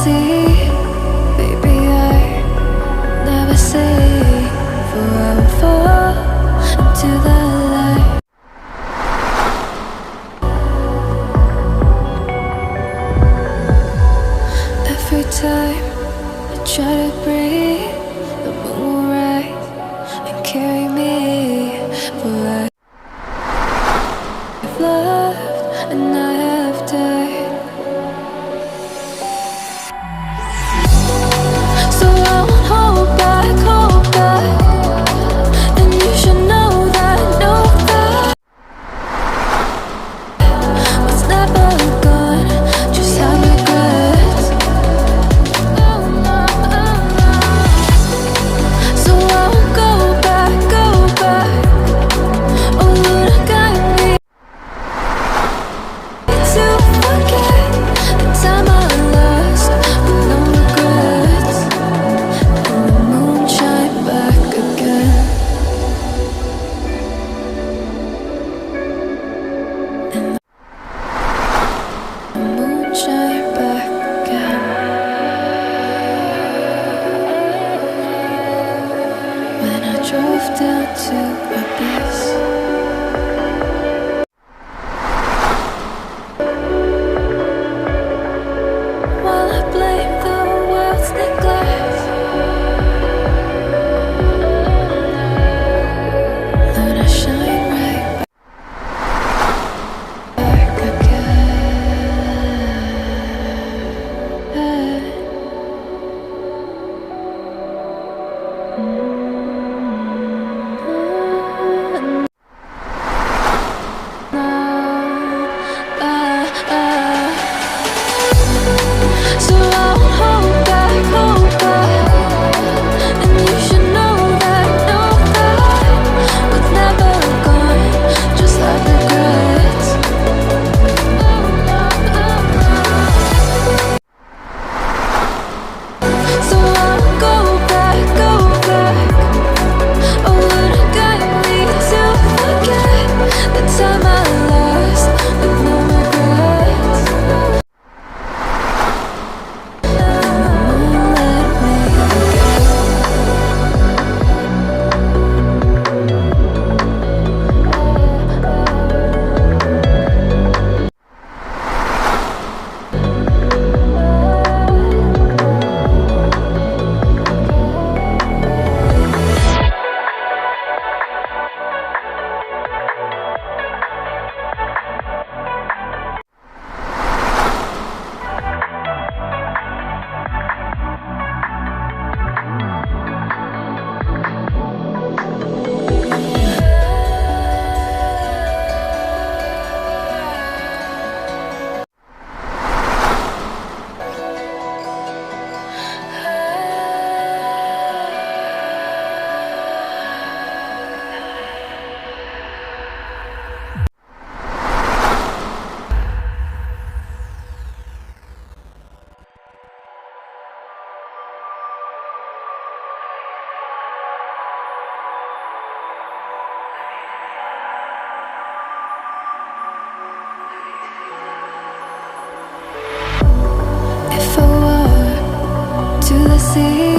sea. Baby, I never say, for I will fall into the light. Every time I try to breathe, the moon will rise and carry me. For I've loved and I have died. So I won't hold back, hold back. And you should know that was never gone, just have regrets. So I won't go back, go back. Oh, would I guide me to forget the time I lost with no regrets? And the moon shine back again. And the moon shine back again. When I drove down to abyss. While I blame the world's neglect, then I shine right back again. So I won't hold back, hold back. And you should know that was never gone, just like regrets. So I won't go back, go back. Oh, would it guide me to forget the time I lost with no regrets? If I were to the sea,